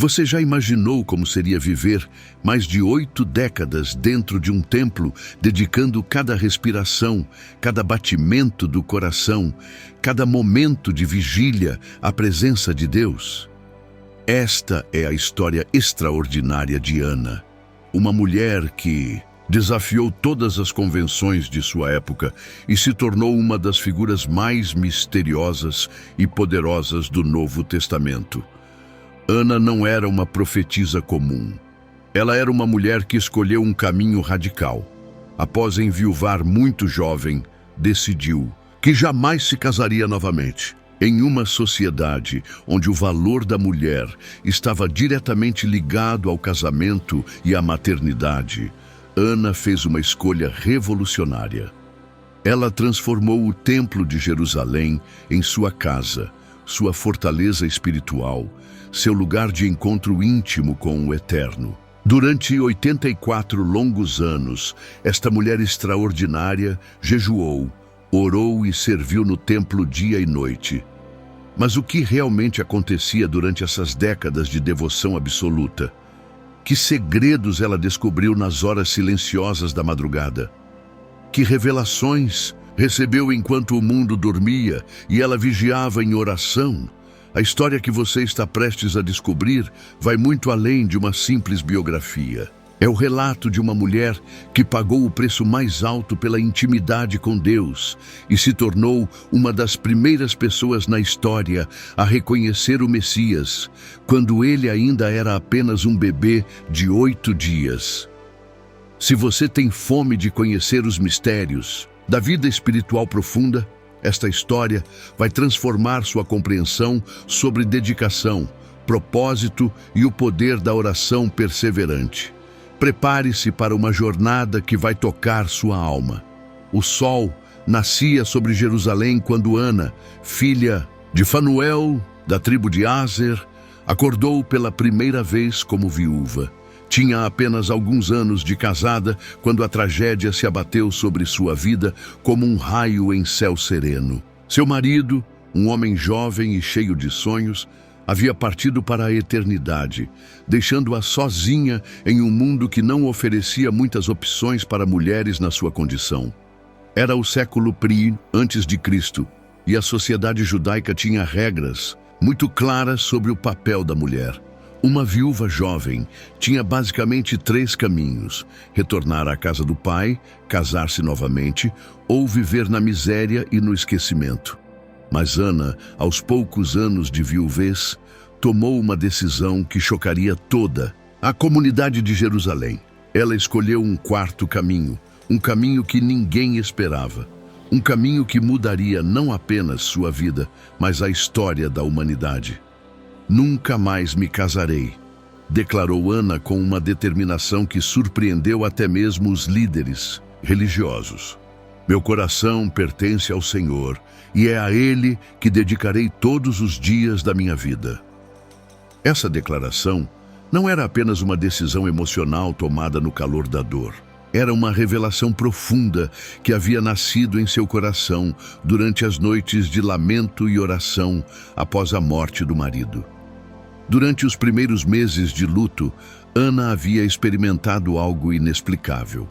Você já imaginou como seria viver mais de 8 décadas dentro de um templo, dedicando cada respiração, cada batimento do coração, cada momento de vigília à presença de Deus? Esta é a história extraordinária de Ana, uma mulher que desafiou todas as convenções de sua época e se tornou uma das figuras mais misteriosas e poderosas do Novo Testamento. Ana não era uma profetisa comum. Ela era uma mulher que escolheu um caminho radical. Após enviuvar muito jovem, decidiu que jamais se casaria novamente. Em uma sociedade onde o valor da mulher estava diretamente ligado ao casamento e à maternidade, Ana fez uma escolha revolucionária. Ela transformou o Templo de Jerusalém em sua casa, sua fortaleza espiritual, seu lugar de encontro íntimo com o Eterno. Durante 84 longos anos, esta mulher extraordinária jejuou, orou e serviu no templo dia e noite. Mas o que realmente acontecia durante essas décadas de devoção absoluta? Que segredos ela descobriu nas horas silenciosas da madrugada? Que revelações recebeu enquanto o mundo dormia e ela vigiava em oração? A história que você está prestes a descobrir vai muito além de uma simples biografia. É o relato de uma mulher que pagou o preço mais alto pela intimidade com Deus e se tornou uma das primeiras pessoas na história a reconhecer o Messias, quando ele ainda era apenas um bebê de 8 dias. Se você tem fome de conhecer os mistérios da vida espiritual profunda, esta história vai transformar sua compreensão sobre dedicação, propósito e o poder da oração perseverante. Prepare-se para uma jornada que vai tocar sua alma. O sol nascia sobre Jerusalém quando Ana, filha de Fanuel, da tribo de Aser, acordou pela primeira vez como viúva. Tinha apenas alguns anos de casada quando a tragédia se abateu sobre sua vida como um raio em céu sereno. Seu marido, um homem jovem e cheio de sonhos, havia partido para a eternidade, deixando-a sozinha em um mundo que não oferecia muitas opções para mulheres na sua condição. Era o século I antes de Cristo, e a sociedade judaica tinha regras muito claras sobre o papel da mulher. Uma viúva jovem tinha basicamente 3 caminhos: retornar à casa do pai, casar-se novamente ou viver na miséria e no esquecimento. Mas Ana, aos poucos anos de viuvez, tomou uma decisão que chocaria toda a comunidade de Jerusalém. Ela escolheu um 4º caminho, um caminho que ninguém esperava. Um caminho que mudaria não apenas sua vida, mas a história da humanidade. "Nunca mais me casarei", declarou Ana com uma determinação que surpreendeu até mesmo os líderes religiosos. "Meu coração pertence ao Senhor, e é a Ele que dedicarei todos os dias da minha vida." Essa declaração não era apenas uma decisão emocional tomada no calor da dor. Era uma revelação profunda que havia nascido em seu coração durante as noites de lamento e oração após a morte do marido. Durante os primeiros meses de luto, Ana havia experimentado algo inexplicável.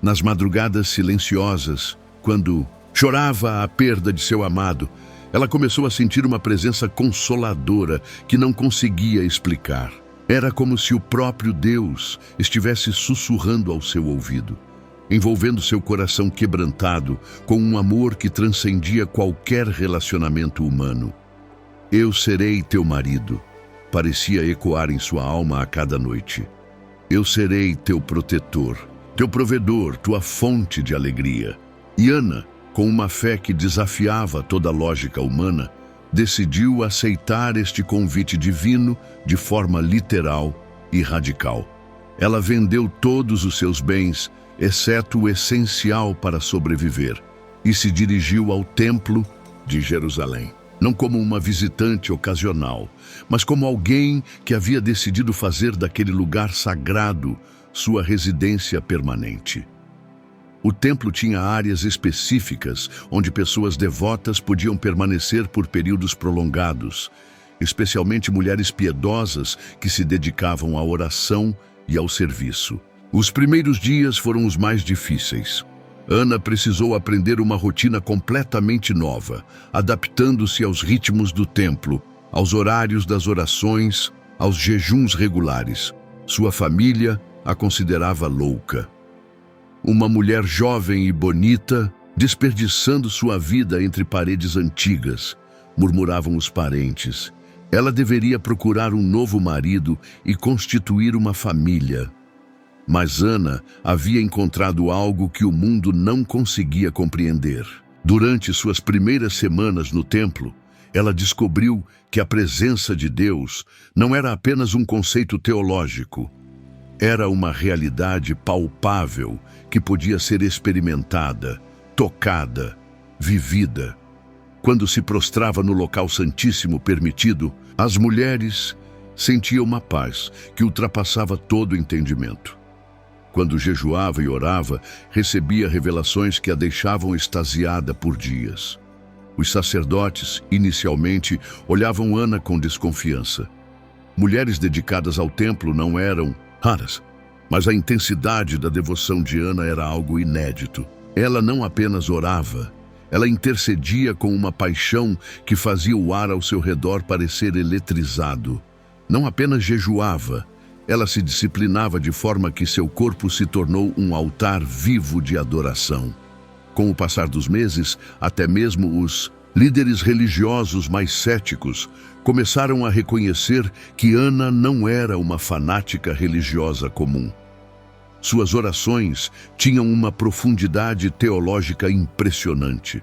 Nas madrugadas silenciosas, quando chorava a perda de seu amado, ela começou a sentir uma presença consoladora que não conseguia explicar. Era como se o próprio Deus estivesse sussurrando ao seu ouvido, envolvendo seu coração quebrantado com um amor que transcendia qualquer relacionamento humano. "Eu serei teu marido", parecia ecoar em sua alma a cada noite. "Eu serei teu protetor, teu provedor, tua fonte de alegria." E Ana, com uma fé que desafiava toda a lógica humana, decidiu aceitar este convite divino de forma literal e radical. Ela vendeu todos os seus bens, exceto o essencial para sobreviver, e se dirigiu ao Templo de Jerusalém. Não como uma visitante ocasional, mas como alguém que havia decidido fazer daquele lugar sagrado sua residência permanente. O templo tinha áreas específicas onde pessoas devotas podiam permanecer por períodos prolongados, especialmente mulheres piedosas que se dedicavam à oração e ao serviço. Os primeiros dias foram os mais difíceis. Ana precisou aprender uma rotina completamente nova, adaptando-se aos ritmos do templo, aos horários das orações, aos jejuns regulares. Sua família a considerava louca. Uma mulher jovem e bonita, desperdiçando sua vida entre paredes antigas, murmuravam os parentes. Ela deveria procurar um novo marido e constituir uma família. Mas Ana havia encontrado algo que o mundo não conseguia compreender. Durante suas primeiras semanas no templo, ela descobriu que a presença de Deus não era apenas um conceito teológico. Era uma realidade palpável que podia ser experimentada, tocada, vivida. Quando se prostrava no local santíssimo permitido, as mulheres sentiam uma paz que ultrapassava todo o entendimento. Quando jejuava e orava, recebia revelações que a deixavam extasiada por dias. Os sacerdotes, inicialmente, olhavam Ana com desconfiança. Mulheres dedicadas ao templo não eram raras, mas a intensidade da devoção de Ana era algo inédito. Ela não apenas orava, ela intercedia com uma paixão que fazia o ar ao seu redor parecer eletrizado. Não apenas jejuava, ela se disciplinava de forma que seu corpo se tornou um altar vivo de adoração. Com o passar dos meses, até mesmo os líderes religiosos mais céticos começaram a reconhecer que Ana não era uma fanática religiosa comum. Suas orações tinham uma profundidade teológica impressionante.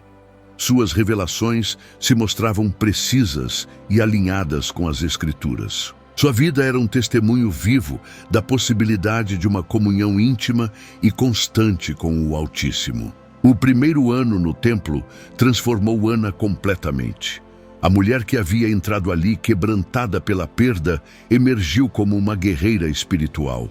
Suas revelações se mostravam precisas e alinhadas com as Escrituras. Sua vida era um testemunho vivo da possibilidade de uma comunhão íntima e constante com o Altíssimo. O primeiro ano no templo transformou Ana completamente. A mulher que havia entrado ali, quebrantada pela perda, emergiu como uma guerreira espiritual.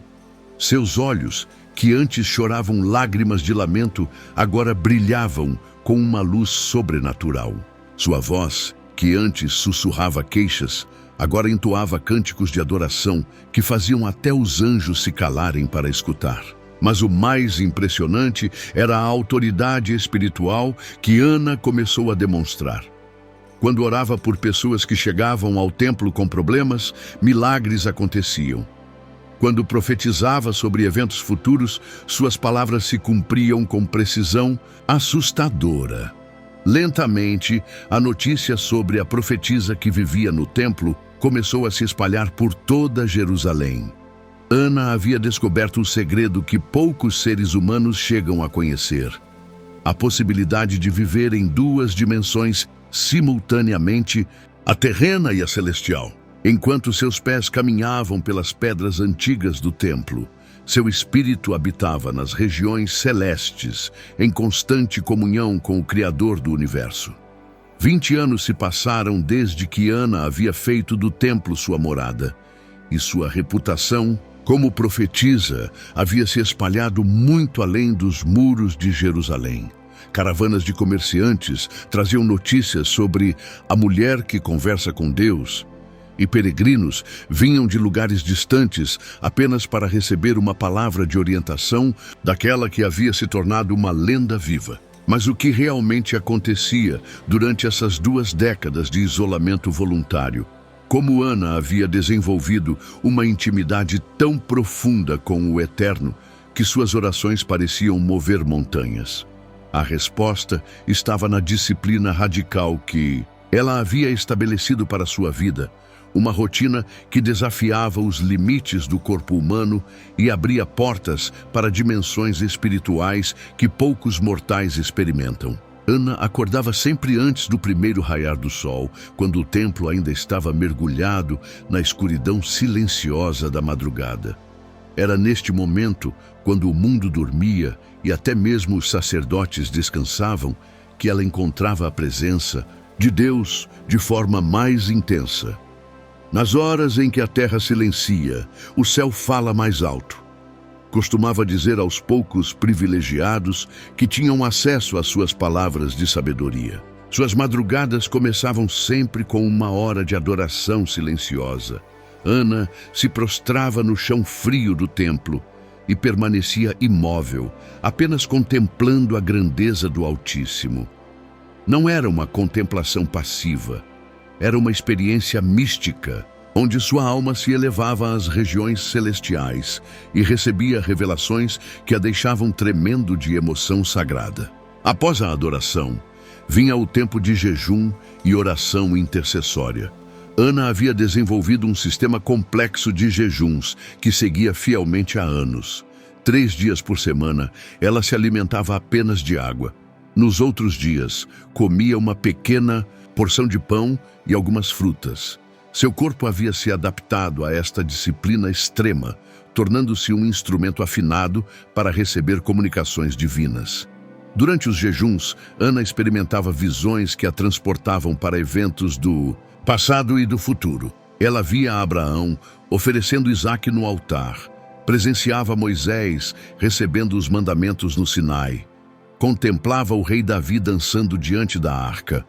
Seus olhos, que antes choravam lágrimas de lamento, agora brilhavam com uma luz sobrenatural. Sua voz, que antes sussurrava queixas, agora entoava cânticos de adoração que faziam até os anjos se calarem para escutar. Mas o mais impressionante era a autoridade espiritual que Ana começou a demonstrar. Quando orava por pessoas que chegavam ao templo com problemas, milagres aconteciam. Quando profetizava sobre eventos futuros, suas palavras se cumpriam com precisão assustadora. Lentamente, a notícia sobre a profetisa que vivia no templo começou a se espalhar por toda Jerusalém. Ana havia descoberto um segredo que poucos seres humanos chegam a conhecer: a possibilidade de viver em duas dimensões simultaneamente, a terrena e a celestial. Enquanto seus pés caminhavam pelas pedras antigas do templo, seu espírito habitava nas regiões celestes, em constante comunhão com o Criador do universo. 20 anos se passaram desde que Ana havia feito do templo sua morada, e sua reputação como profetisa havia se espalhado muito além dos muros de Jerusalém. Caravanas de comerciantes traziam notícias sobre a mulher que conversa com Deus, e peregrinos vinham de lugares distantes apenas para receber uma palavra de orientação daquela que havia se tornado uma lenda viva. Mas o que realmente acontecia durante essas 2 décadas de isolamento voluntário? Como Ana havia desenvolvido uma intimidade tão profunda com o Eterno que suas orações pareciam mover montanhas? A resposta estava na disciplina radical que ela havia estabelecido para sua vida, uma rotina que desafiava os limites do corpo humano e abria portas para dimensões espirituais que poucos mortais experimentam. Ana acordava sempre antes do primeiro raiar do sol, quando o templo ainda estava mergulhado na escuridão silenciosa da madrugada. Era neste momento, quando o mundo dormia e até mesmo os sacerdotes descansavam, que ela encontrava a presença de Deus de forma mais intensa. Nas horas em que a terra silencia, o céu fala mais alto. Costumava dizer aos poucos privilegiados que tinham acesso às suas palavras de sabedoria. Suas madrugadas começavam sempre com uma hora de adoração silenciosa. Ana se prostrava no chão frio do templo e permanecia imóvel, apenas contemplando a grandeza do Altíssimo. Não era uma contemplação passiva, era uma experiência mística, onde sua alma se elevava às regiões celestiais e recebia revelações que a deixavam tremendo de emoção sagrada. Após a adoração, vinha o tempo de jejum e oração intercessória. Ana havia desenvolvido um sistema complexo de jejuns que seguia fielmente há anos. 3 dias por semana, ela se alimentava apenas de água. Nos outros dias, comia uma pequena porção de pão e algumas frutas. Seu corpo havia se adaptado a esta disciplina extrema, tornando-se um instrumento afinado para receber comunicações divinas. Durante os jejuns, Ana experimentava visões que a transportavam para eventos do passado e do futuro. Ela via Abraão oferecendo Isaque no altar, presenciava Moisés recebendo os mandamentos no Sinai, contemplava o rei Davi dançando diante da arca.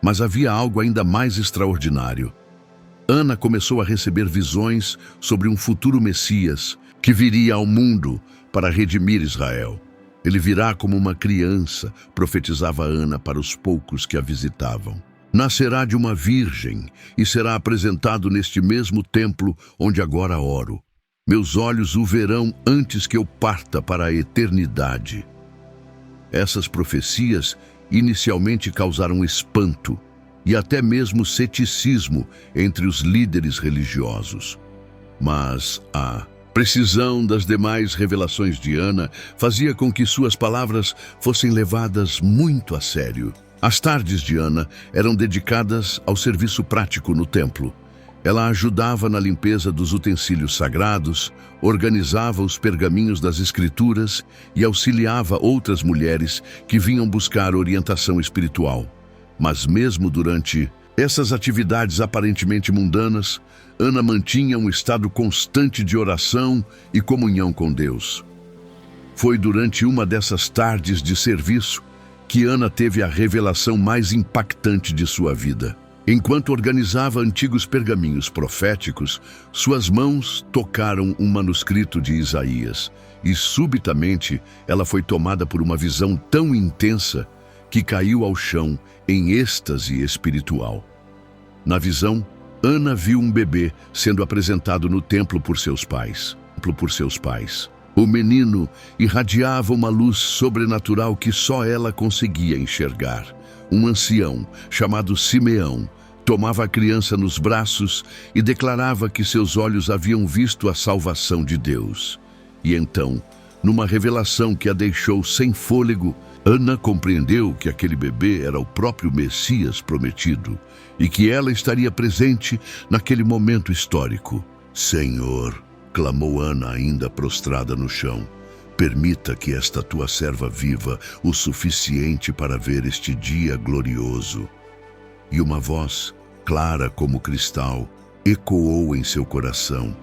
Mas havia algo ainda mais extraordinário. Ana começou a receber visões sobre um futuro Messias que viria ao mundo para redimir Israel. Ele virá como uma criança, profetizava Ana para os poucos que a visitavam. Nascerá de uma virgem e será apresentado neste mesmo templo onde agora oro. Meus olhos o verão antes que eu parta para a eternidade. Essas profecias inicialmente causaram espanto e até mesmo ceticismo entre os líderes religiosos. Mas a precisão das demais revelações de Ana fazia com que suas palavras fossem levadas muito a sério. As tardes de Ana eram dedicadas ao serviço prático no templo. Ela ajudava na limpeza dos utensílios sagrados, organizava os pergaminhos das Escrituras e auxiliava outras mulheres que vinham buscar orientação espiritual. Mas mesmo durante essas atividades aparentemente mundanas, Ana mantinha um estado constante de oração e comunhão com Deus. Foi durante uma dessas tardes de serviço que Ana teve a revelação mais impactante de sua vida. Enquanto organizava antigos pergaminhos proféticos, suas mãos tocaram um manuscrito de Isaías e subitamente ela foi tomada por uma visão tão intensa que caiu ao chão em êxtase espiritual. Na visão, Ana viu um bebê sendo apresentado no templo por seus pais. O menino irradiava uma luz sobrenatural que só ela conseguia enxergar. Um ancião, chamado Simeão, tomava a criança nos braços e declarava que seus olhos haviam visto a salvação de Deus. E então, numa revelação que a deixou sem fôlego, Ana compreendeu que aquele bebê era o próprio Messias prometido e que ela estaria presente naquele momento histórico. Senhor, clamou Ana ainda prostrada no chão, permita que esta tua serva viva o suficiente para ver este dia glorioso. E uma voz, clara como cristal, ecoou em seu coração.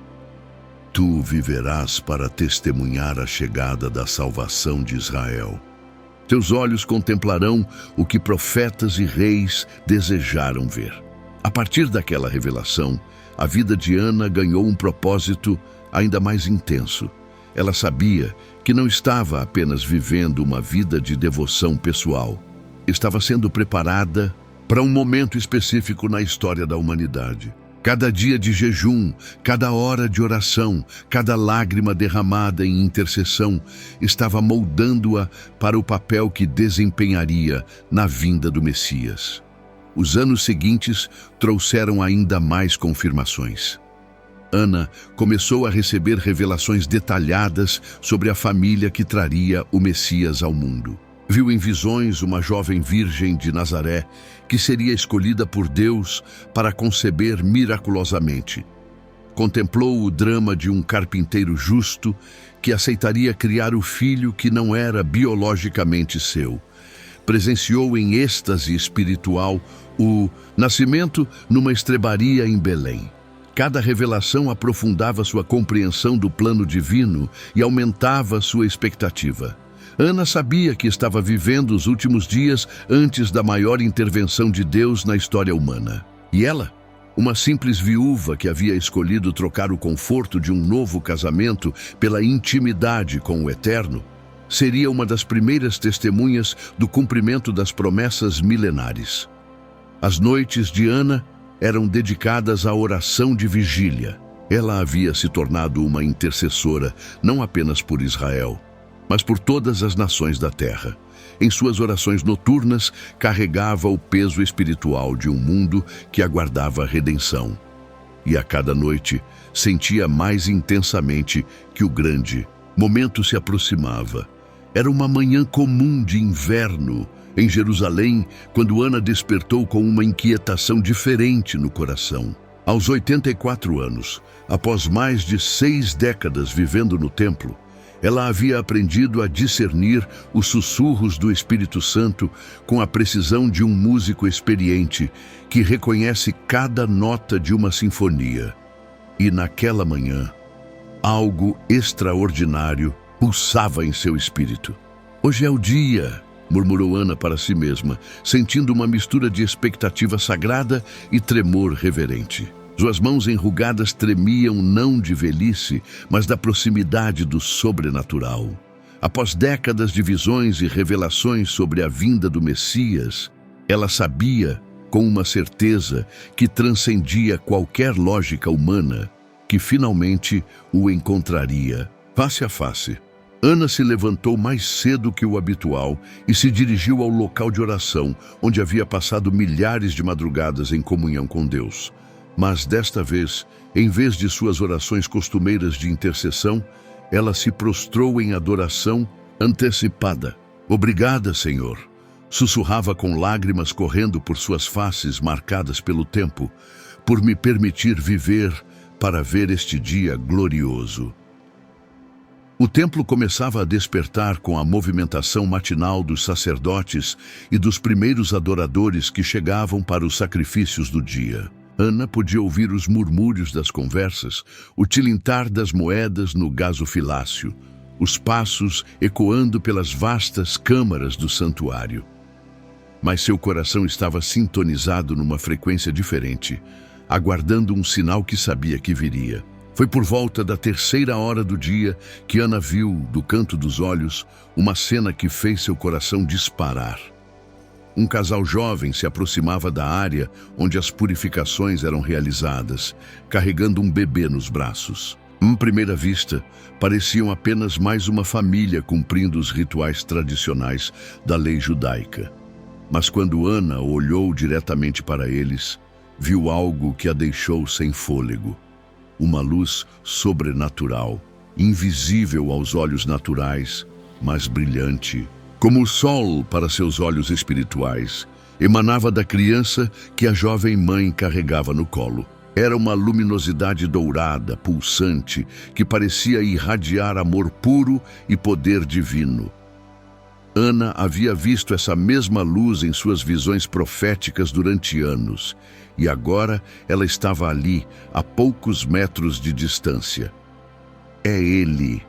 Tu viverás para testemunhar a chegada da salvação de Israel. Teus olhos contemplarão o que profetas e reis desejaram ver. A partir daquela revelação, a vida de Ana ganhou um propósito ainda mais intenso. Ela sabia que não estava apenas vivendo uma vida de devoção pessoal. Estava sendo preparada para um momento específico na história da humanidade. Cada dia de jejum, cada hora de oração, cada lágrima derramada em intercessão estava moldando-a para o papel que desempenharia na vinda do Messias. Os anos seguintes trouxeram ainda mais confirmações. Ana começou a receber revelações detalhadas sobre a família que traria o Messias ao mundo. Viu em visões uma jovem virgem de Nazaré que seria escolhida por Deus para conceber miraculosamente. Contemplou o drama de um carpinteiro justo que aceitaria criar o filho que não era biologicamente seu. Presenciou em êxtase espiritual o nascimento numa estrebaria em Belém. Cada revelação aprofundava sua compreensão do plano divino e aumentava sua expectativa. Ana sabia que estava vivendo os últimos dias antes da maior intervenção de Deus na história humana. E ela, uma simples viúva que havia escolhido trocar o conforto de um novo casamento pela intimidade com o Eterno, seria uma das primeiras testemunhas do cumprimento das promessas milenares. As noites de Ana eram dedicadas à oração de vigília. Ela havia se tornado uma intercessora, não apenas por Israel, mas por todas as nações da terra. Em suas orações noturnas, carregava o peso espiritual de um mundo que aguardava a redenção. E a cada noite, sentia mais intensamente que o grande momento se aproximava. Era uma manhã comum de inverno em Jerusalém, quando Ana despertou com uma inquietação diferente no coração. Aos 84 anos, após mais de 6 décadas vivendo no templo, ela havia aprendido a discernir os sussurros do Espírito Santo com a precisão de um músico experiente que reconhece cada nota de uma sinfonia. E naquela manhã, algo extraordinário pulsava em seu espírito. Hoje é o dia, murmurou Ana para si mesma, sentindo uma mistura de expectativa sagrada e tremor reverente. Suas mãos enrugadas tremiam não de velhice, mas da proximidade do sobrenatural. Após décadas de visões e revelações sobre a vinda do Messias, ela sabia, com uma certeza que transcendia qualquer lógica humana, que finalmente o encontraria, face a face. Ana se levantou mais cedo que o habitual e se dirigiu ao local de oração, onde havia passado milhares de madrugadas em comunhão com Deus. Mas desta vez, em vez de suas orações costumeiras de intercessão, ela se prostrou em adoração antecipada. Obrigada, Senhor, sussurrava com lágrimas correndo por suas faces marcadas pelo tempo, por me permitir viver para ver este dia glorioso. O templo começava a despertar com a movimentação matinal dos sacerdotes e dos primeiros adoradores que chegavam para os sacrifícios do dia. Ana podia ouvir os murmúrios das conversas, o tilintar das moedas no gasofilácio, os passos ecoando pelas vastas câmaras do santuário. Mas seu coração estava sintonizado numa frequência diferente, aguardando um sinal que sabia que viria. Foi por volta da 3ª hora do dia que Ana viu, do canto dos olhos, uma cena que fez seu coração disparar. Um casal jovem se aproximava da área onde as purificações eram realizadas, carregando um bebê nos braços. À primeira vista, pareciam apenas mais uma família cumprindo os rituais tradicionais da lei judaica. Mas quando Ana olhou diretamente para eles, viu algo que a deixou sem fôlego. Uma luz sobrenatural, invisível aos olhos naturais, mas brilhante, como o sol para seus olhos espirituais, emanava da criança que a jovem mãe carregava no colo. Era uma luminosidade dourada, pulsante, que parecia irradiar amor puro e poder divino. Ana havia visto essa mesma luz em suas visões proféticas durante anos, e agora ela estava ali, a poucos metros de distância. É ele,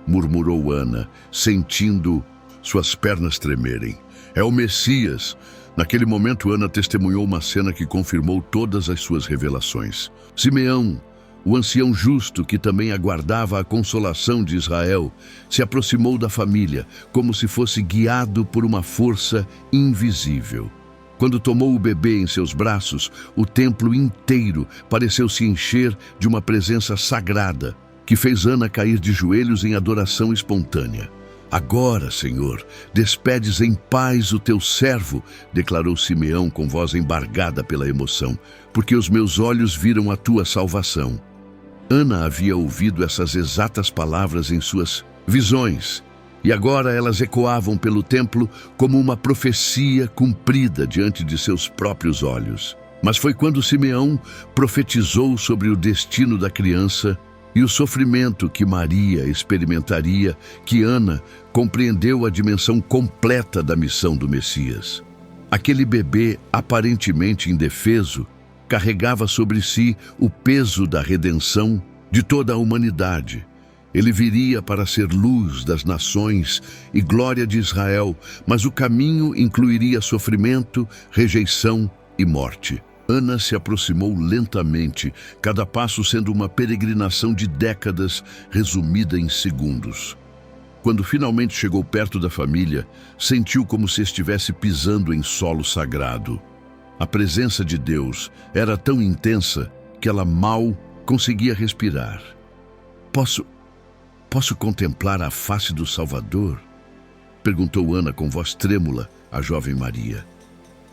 murmurou Ana, sentindo suas pernas tremerem. É o Messias. Naquele momento, Ana testemunhou uma cena que confirmou todas as suas revelações. Simeão, o ancião justo que também aguardava a consolação de Israel, se aproximou da família, como se fosse guiado por uma força invisível. Quando tomou o bebê em seus braços, o templo inteiro pareceu se encher de uma presença sagrada, que fez Ana cair de joelhos em adoração espontânea. Agora, Senhor, despedes em paz o teu servo, declarou Simeão com voz embargada pela emoção, porque os meus olhos viram a tua salvação. Ana havia ouvido essas exatas palavras em suas visões, e agora elas ecoavam pelo templo como uma profecia cumprida diante de seus próprios olhos. Mas foi quando Simeão profetizou sobre o destino da criança e o sofrimento que Maria experimentaria, que Ana compreendeu a dimensão completa da missão do Messias. Aquele bebê aparentemente indefeso carregava sobre si o peso da redenção de toda a humanidade, Ele viria para ser luz das nações e glória de Israel, mas o caminho incluiria sofrimento, rejeição e morte. Ana se aproximou lentamente, cada passo sendo uma peregrinação de décadas resumida em segundos. Quando finalmente chegou perto da família, sentiu como se estivesse pisando em solo sagrado. A presença de Deus era tão intensa que ela mal conseguia respirar. Posso contemplar a face do Salvador? Perguntou Ana com voz trêmula à jovem Maria.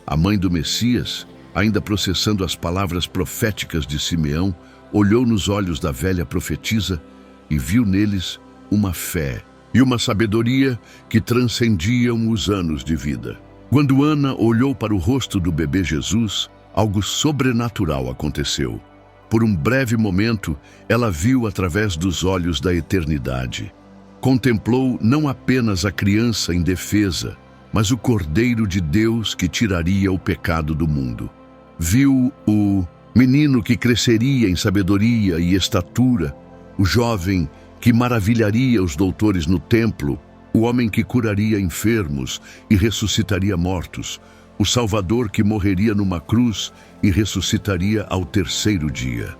A mãe do Messias, ainda processando as palavras proféticas de Simeão, olhou nos olhos da velha profetisa e viu neles uma fé e uma sabedoria que transcendiam os anos de vida. Quando Ana olhou para o rosto do bebê Jesus, algo sobrenatural aconteceu. Por um breve momento, ela viu através dos olhos da eternidade. Contemplou não apenas a criança indefesa, mas o Cordeiro de Deus que tiraria o pecado do mundo. Viu o menino que cresceria em sabedoria e estatura, o jovem que maravilharia os doutores no templo, o homem que curaria enfermos e ressuscitaria mortos, o Salvador que morreria numa cruz e ressuscitaria ao terceiro dia.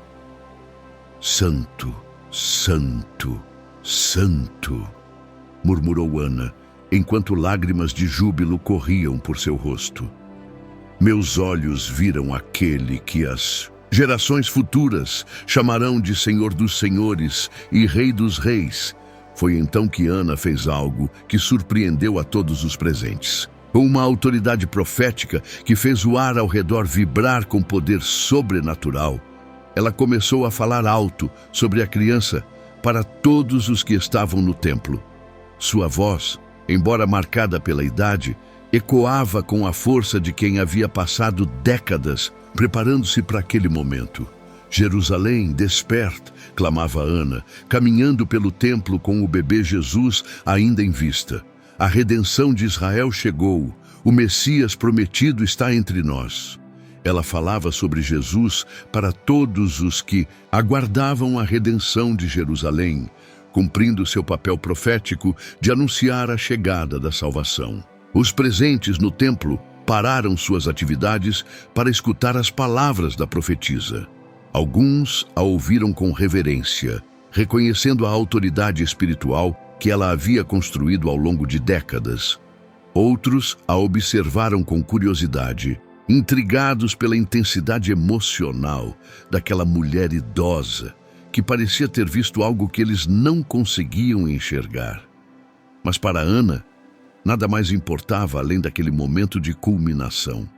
Santo, santo, santo, murmurou Ana, enquanto lágrimas de júbilo corriam por seu rosto. Meus olhos viram aquele que as gerações futuras chamarão de Senhor dos Senhores e Rei dos Reis. Foi então que Ana fez algo que surpreendeu a todos os presentes. Com uma autoridade profética que fez o ar ao redor vibrar com poder sobrenatural, ela começou a falar alto sobre a criança para todos os que estavam no templo. Sua voz, embora marcada pela idade, ecoava com a força de quem havia passado décadas preparando-se para aquele momento. Jerusalém, desperta, clamava Ana, caminhando pelo templo com o bebê Jesus ainda em vista. A redenção de Israel chegou, o Messias prometido está entre nós. Ela falava sobre Jesus para todos os que aguardavam a redenção de Jerusalém, cumprindo seu papel profético de anunciar a chegada da salvação. Os presentes no templo pararam suas atividades para escutar as palavras da profetisa. Alguns a ouviram com reverência, reconhecendo a autoridade espiritual que ela havia construído ao longo de décadas. Outros a observaram com curiosidade, intrigados pela intensidade emocional daquela mulher idosa, que parecia ter visto algo que eles não conseguiam enxergar. Mas para Ana, nada mais importava além daquele momento de culminação.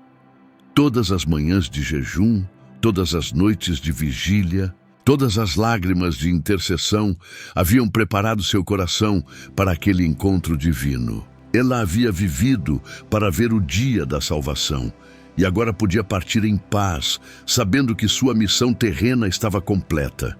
Todas as manhãs de jejum, todas as noites de vigília, todas as lágrimas de intercessão haviam preparado seu coração para aquele encontro divino. Ela havia vivido para ver o dia da salvação e agora podia partir em paz, sabendo que sua missão terrena estava completa.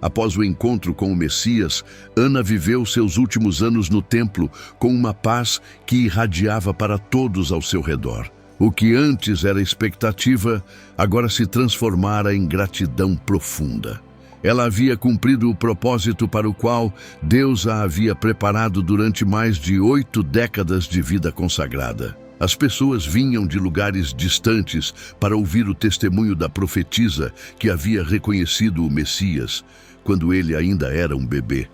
Após o encontro com o Messias, Ana viveu seus últimos anos no templo com uma paz que irradiava para todos ao seu redor. O que antes era expectativa, agora se transformara em gratidão profunda. Ela havia cumprido o propósito para o qual Deus a havia preparado durante mais de 8 décadas de vida consagrada. As pessoas vinham de lugares distantes para ouvir o testemunho da profetisa que havia reconhecido o Messias, quando ele ainda era um bebê.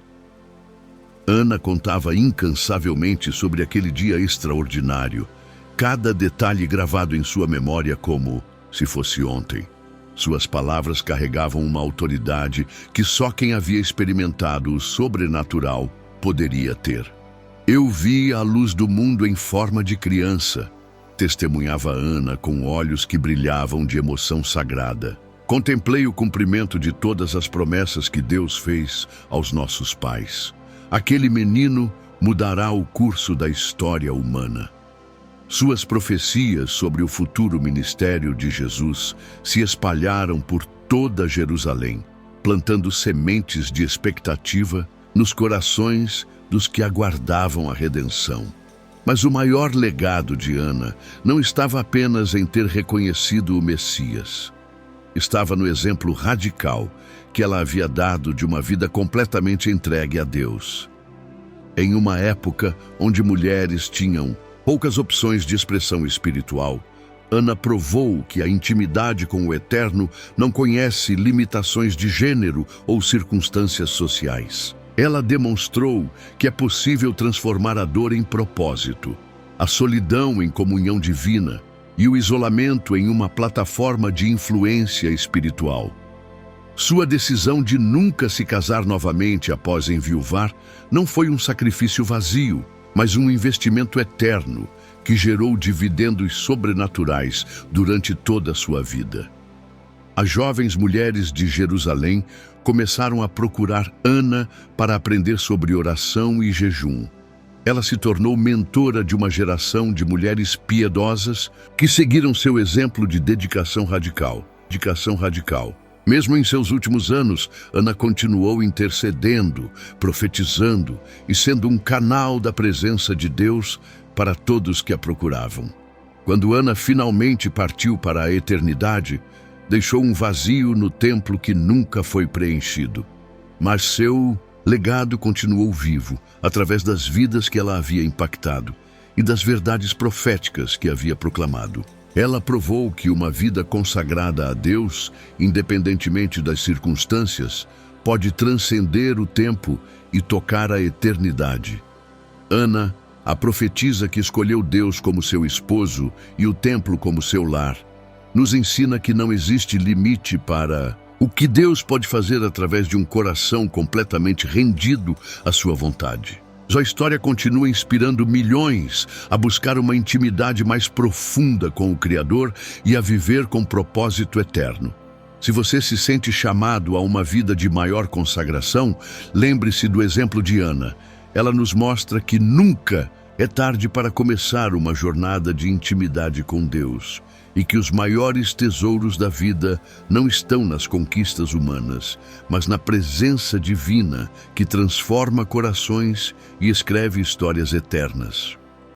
Ana contava incansavelmente sobre aquele dia extraordinário, cada detalhe gravado em sua memória como se fosse ontem. Suas palavras carregavam uma autoridade que só quem havia experimentado o sobrenatural poderia ter. Eu vi a luz do mundo em forma de criança, testemunhava Ana com olhos que brilhavam de emoção sagrada. Contemplei o cumprimento de todas as promessas que Deus fez aos nossos pais. Aquele menino mudará o curso da história humana. Suas profecias sobre o futuro ministério de Jesus se espalharam por toda Jerusalém, plantando sementes de expectativa nos corações dos que aguardavam a redenção. Mas o maior legado de Ana não estava apenas em ter reconhecido o Messias. Estava no exemplo radical que ela havia dado de uma vida completamente entregue a Deus. Em uma época onde mulheres tinham poucas opções de expressão espiritual, Ana provou que a intimidade com o Eterno não conhece limitações de gênero ou circunstâncias sociais. Ela demonstrou que é possível transformar a dor em propósito, a solidão em comunhão divina e o isolamento em uma plataforma de influência espiritual. Sua decisão de nunca se casar novamente após enviuvar não foi um sacrifício vazio, mas um investimento eterno que gerou dividendos sobrenaturais durante toda a sua vida. As jovens mulheres de Jerusalém começaram a procurar Ana para aprender sobre oração e jejum. Ela se tornou mentora de uma geração de mulheres piedosas que seguiram seu exemplo de dedicação radical. Mesmo em seus últimos anos, Ana continuou intercedendo, profetizando e sendo um canal da presença de Deus para todos que a procuravam. Quando Ana finalmente partiu para a eternidade, deixou um vazio no templo que nunca foi preenchido. Mas seu legado continuou vivo, através das vidas que ela havia impactado e das verdades proféticas que havia proclamado. Ela provou que uma vida consagrada a Deus, independentemente das circunstâncias, pode transcender o tempo e tocar a eternidade. Ana, a profetisa que escolheu Deus como seu esposo e o templo como seu lar, nos ensina que não existe limite para o que Deus pode fazer através de um coração completamente rendido à sua vontade. Sua história continua inspirando milhões a buscar uma intimidade mais profunda com o Criador e a viver com propósito eterno. Se você se sente chamado a uma vida de maior consagração, lembre-se do exemplo de Ana. Ela nos mostra que nunca é tarde para começar uma jornada de intimidade com Deus e que os maiores tesouros da vida não estão nas conquistas humanas, mas na presença divina que transforma corações e escreve histórias eternas.